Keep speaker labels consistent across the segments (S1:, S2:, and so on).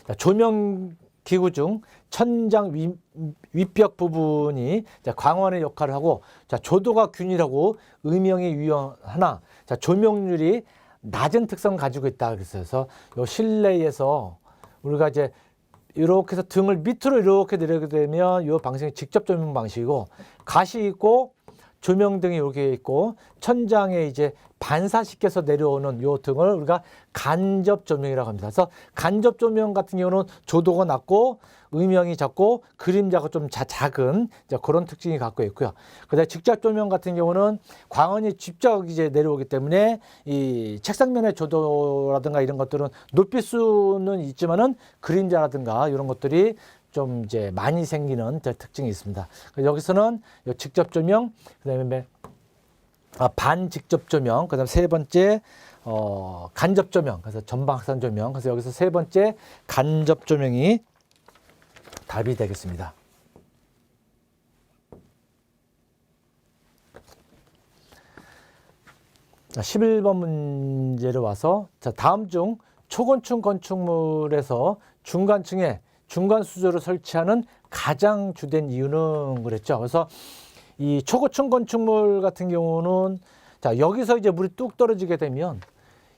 S1: 자, 조명 기구 중 천장 윗벽 부분이 광원의 역할을 하고, 자, 조도가 균일하고 음영이 유연하나, 자, 조명률이 낮은 특성을 가지고 있다. 그래서 요 실내에서 우리가 이제 이렇게 해서 등을 밑으로 이렇게 내리게 되면 이 방식이 직접 조명 방식이고, 가시 있고 조명등이 이렇게 있고 천장에 이제 반사시켜서 내려오는 이 등을 우리가 간접 조명이라고 합니다. 그래서 간접 조명 같은 경우는 조도가 낮고 음영이 작고 그림자가 좀 작은 그런 특징이 갖고 있고요. 그다음에 직접 조명 같은 경우는 광원이 직접 이제 내려오기 때문에 이 책상면의 조도라든가 이런 것들은 높일 수는 있지만은 그림자라든가 이런 것들이 좀 이제 많이 생기는 특징이 있습니다. 여기서는 직접 조명, 그다음에 반직접 조명, 그다음 세 번째 간접 조명, 그래서 전방확산 조명. 그래서 여기서 세 번째 간접 조명이 답이 되겠습니다. 자, 11번 문제로 와서, 자, 다음 중 초건축 건축물에서 중간층에 중간 수조를 설치하는 가장 주된 이유는 그랬죠. 그래서 이 초고층 건축물 같은 경우는, 자, 여기서 이제 물이 뚝 떨어지게 되면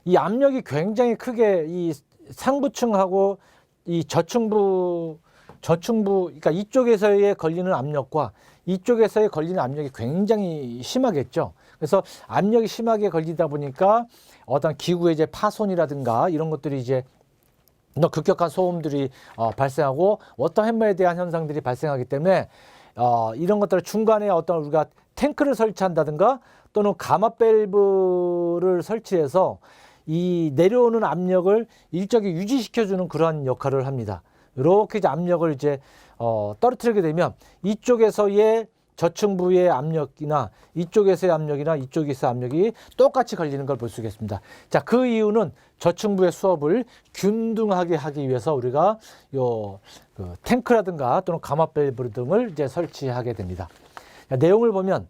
S1: 이 압력이 굉장히 크게 이 상부층하고 이 저층부, 그러니까 이쪽에서의 걸리는 압력과 이쪽에서의 걸리는 압력이 굉장히 심하겠죠. 그래서 압력이 심하게 걸리다 보니까 어떤 기구의 이제 파손이라든가 이런 것들이 이제 급격한 소음들이 발생하고 워터 햄머에 대한 현상들이 발생하기 때문에 이런 것들을 중간에 어떤 우리가 탱크를 설치한다든가 또는 가마 밸브를 설치해서 이 내려오는 압력을 일정히 유지시켜주는 그러한 역할을 합니다. 이렇게 이제 압력을 이제 떨어뜨리게 되면 이쪽에서의 저층부의 압력이나 이쪽에서의 압력이나 이쪽에서의 압력이 똑같이 걸리는 걸 볼 수 있겠습니다. 자, 그 이유는 저층부의 수압을 균등하게 하기 위해서 우리가 그 탱크라든가 또는 가마 밸브 등을 이제 설치하게 됩니다. 자, 내용을 보면,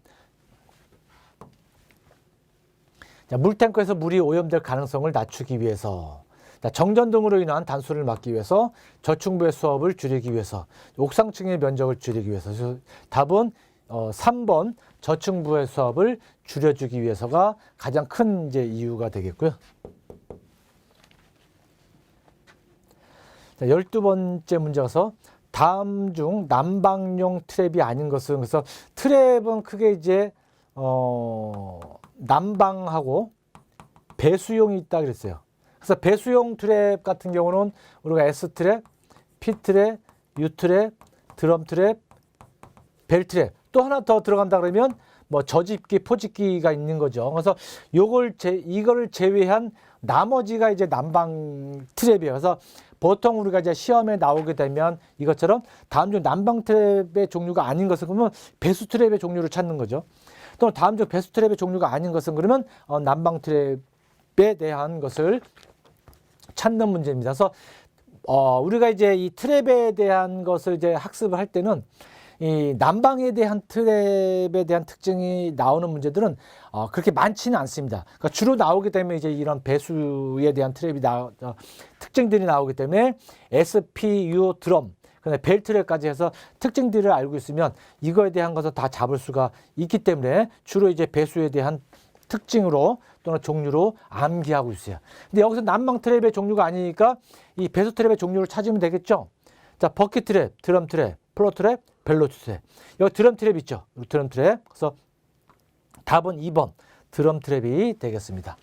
S1: 자, 물탱크에서 물이 오염될 가능성을 낮추기 위해서, 자, 정전 등으로 인한 단수를 막기 위해서, 저층부의 수압을 줄이기 위해서, 옥상층의 면적을 줄이기 위해서. 그래서 답은 3번 저층부의 수압을 줄여주기 위해서가 가장 큰 이제 이유가 되겠고요. 자, 12번째 문제 가서, 다음 중 난방용 트랩이 아닌 것은, 그래서 트랩은 크게 이제 난방하고 배수용이 있다 그랬어요. 그래서 배수용 트랩 같은 경우는 우리가 S트랩, P트랩, U트랩, 드럼트랩, 벨트랩, 또 하나 더 들어간다 그러면 뭐 저집기, 포집기가 있는 거죠. 그래서 이거를 제외한 나머지가 이제 난방 트랩이에요. 그래서 보통 우리가 이제 시험에 나오게 되면 이것처럼 다음 중 난방 트랩의 종류가 아닌 것은, 그러면 배수 트랩의 종류를 찾는 거죠. 또 다음 중 배수 트랩의 종류가 아닌 것은, 그러면 난방 트랩에 대한 것을 찾는 문제입니다. 그래서 우리가 이제 이 트랩에 대한 것을 이제 학습을 할 때는 이 난방에 대한 트랩에 대한 특징이 나오는 문제들은 그렇게 많지는 않습니다. 그러니까 주로 나오게 되면 이제 이런 배수에 대한 트랩이 특징들이 나오기 때문에 SPU 드럼, 그다음에 벨트랩까지 해서 특징들을 알고 있으면 이거에 대한 것을 다 잡을 수가 있기 때문에 주로 이제 배수에 대한 특징으로 또는 종류로 암기하고 있어요. 근데 여기서 난방 트랩의 종류가 아니니까 이 배수 트랩의 종류를 찾으면 되겠죠. 자, 버킷 트랩, 드럼 트랩, 플로 트랩, 벨로 트랩. 여기 드럼 트랩 있죠. 드럼 트랩. 그래서 답은 2번 드럼 트랩이 되겠습니다.